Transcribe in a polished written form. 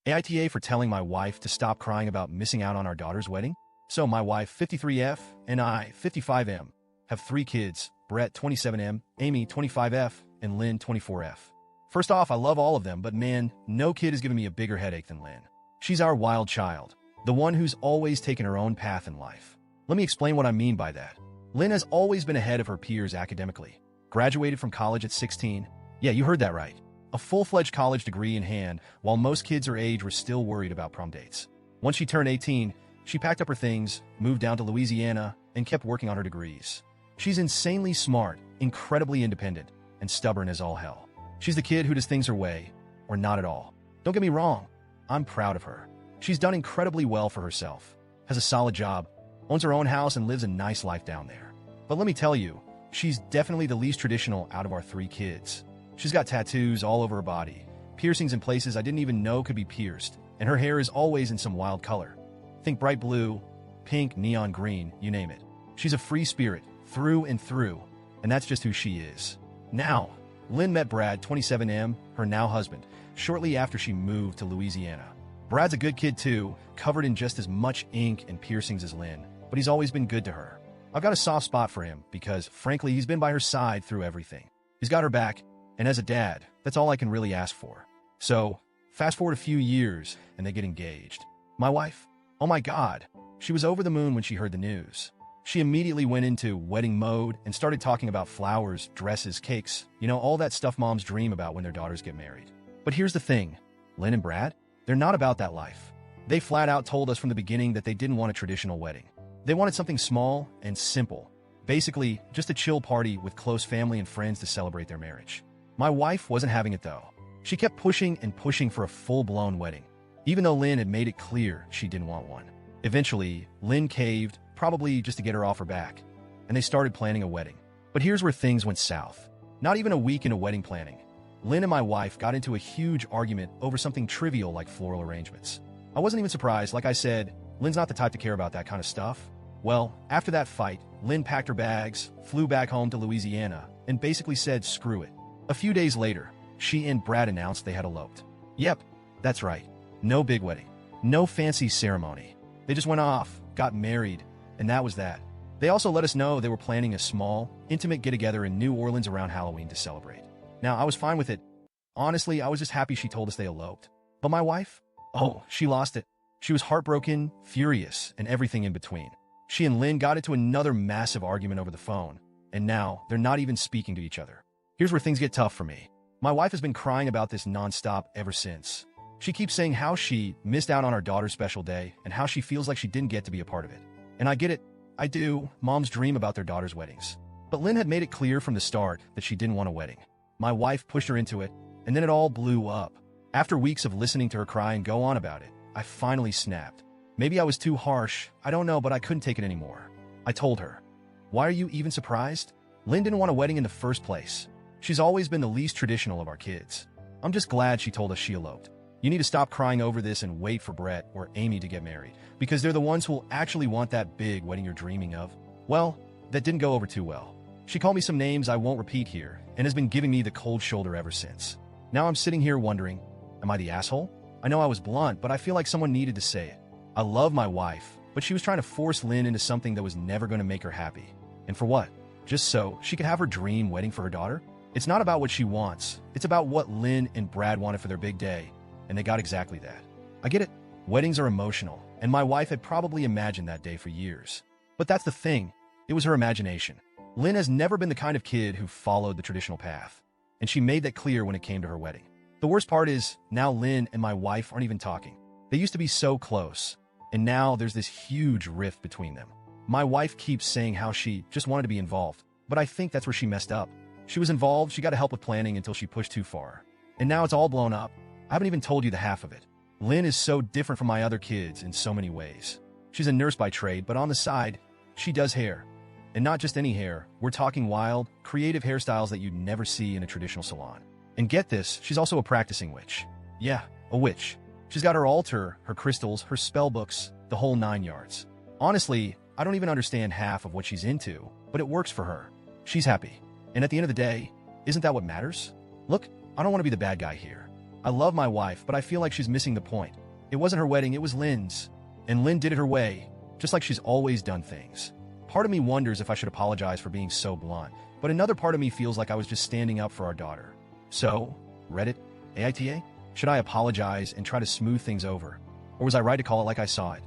AITA for telling my wife to stop crying about missing out on our daughter's wedding. So my wife, 53F, and I, 55M, have 3 kids, Brett, 27M, Amy, 25F, and Lynn, 24F. First off, I love all of them, but man, no kid has given me a bigger headache than Lynn. She's our wild child, the one who's always taken her own path in life. Let me explain what I mean by that. Lynn has always been ahead of her peers academically. Graduated from college at 16. Yeah, you heard that right. A full-fledged college degree in hand, while most kids her age were still worried about prom dates. Once she turned 18, she packed up her things, moved down to Louisiana, and kept working on her degrees. She's insanely smart, incredibly independent, and stubborn as all hell. She's the kid who does things her way, or not at all. Don't get me wrong, I'm proud of her. She's done incredibly well for herself, has a solid job, owns her own house, and lives a nice life down there. But let me tell you, she's definitely the least traditional out of our 3 kids. She's got tattoos all over her body, piercings in places I didn't even know could be pierced, and her hair is always in some wild color. Think bright blue, pink, neon green, you name it. She's a free spirit, through and through, and that's just who she is. Now, Lynn met Brad, 27M, her now husband, shortly after she moved to Louisiana. Brad's a good kid too, covered in just as much ink and piercings as Lynn, but he's always been good to her. I've got a soft spot for him because, frankly, he's been by her side through everything. He's got her back, and as a dad, that's all I can really ask for. So, fast forward a few years, and they get engaged. My wife, oh my God, she was over the moon when she heard the news. She immediately went into wedding mode and started talking about flowers, dresses, cakes, all that stuff moms dream about when their daughters get married. But here's the thing, Lynn and Brad, they're not about that life. They flat out told us from the beginning that they didn't want a traditional wedding. They wanted something small and simple. Basically, just a chill party with close family and friends to celebrate their marriage. My wife wasn't having it though. She kept pushing and pushing for a full-blown wedding, even though Lynn had made it clear she didn't want one. Eventually, Lynn caved, probably just to get her off her back, and they started planning a wedding. But here's where things went south. Not even a week into wedding planning, Lynn and my wife got into a huge argument over something trivial like floral arrangements. I wasn't even surprised. Like I said, Lynn's not the type to care about that kind of stuff. Well, after that fight, Lynn packed her bags, flew back home to Louisiana, and basically said screw it. A few days later, she and Brad announced they had eloped. Yep, that's right. No big wedding. No fancy ceremony. They just went off, got married, and that was that. They also let us know they were planning a small, intimate get-together in New Orleans around Halloween to celebrate. Now, I was fine with it. Honestly, I was just happy she told us they eloped. But my wife? Oh, she lost it. She was heartbroken, furious, and everything in between. She and Lynn got into another massive argument over the phone, and now they're not even speaking to each other. Here's where things get tough for me. My wife has been crying about this nonstop ever since. She keeps saying how she missed out on our daughter's special day and how she feels like she didn't get to be a part of it. And I get it. I do. Moms dream about their daughters' weddings. But Lynn had made it clear from the start that she didn't want a wedding. My wife pushed her into it, and then it all blew up. After weeks of listening to her cry and go on about it, I finally snapped. Maybe I was too harsh, I don't know, but I couldn't take it anymore. I told her, "Why are you even surprised? Lynn didn't want a wedding in the first place. She's always been the least traditional of our kids. I'm just glad she told us she eloped. You need to stop crying over this and wait for Brett or Amy to get married, because they're the ones who will actually want that big wedding you're dreaming of." Well, that didn't go over too well. She called me some names I won't repeat here and has been giving me the cold shoulder ever since. Now I'm sitting here wondering, am I the asshole? I know I was blunt, but I feel like someone needed to say it. I love my wife, but she was trying to force Lynn into something that was never going to make her happy. And for what? Just so she could have her dream wedding for her daughter? It's not about what she wants. It's about what Lynn and Brad wanted for their big day, and they got exactly that. I get it. Weddings are emotional, and my wife had probably imagined that day for years. But that's the thing. It was her imagination. Lynn has never been the kind of kid who followed the traditional path, and she made that clear when it came to her wedding. The worst part is, now Lynn and my wife aren't even talking. They used to be so close, and now there's this huge rift between them. My wife keeps saying how she just wanted to be involved, but I think that's where she messed up. She was involved, she got to help with planning until she pushed too far. And now it's all blown up. I haven't even told you the half of it. Lynn is so different from my other kids in so many ways. She's a nurse by trade, but on the side, she does hair. And not just any hair, we're talking wild, creative hairstyles that you'd never see in a traditional salon. And get this, she's also a practicing witch. Yeah, a witch. She's got her altar, her crystals, her spell books, the whole 9 yards. Honestly, I don't even understand half of what she's into, but it works for her. She's happy. And at the end of the day, isn't that what matters? Look, I don't want to be the bad guy here, I love my wife, but I feel like she's missing the point. It wasn't her wedding, it was Lynn's. And Lynn did it her way, just like she's always done things. Part of me wonders if I should apologize for being so blunt, but another part of me feels like I was just standing up for our daughter. So, Reddit, AITA? Should I apologize and try to smooth things over? Or was I right to call it like I saw it?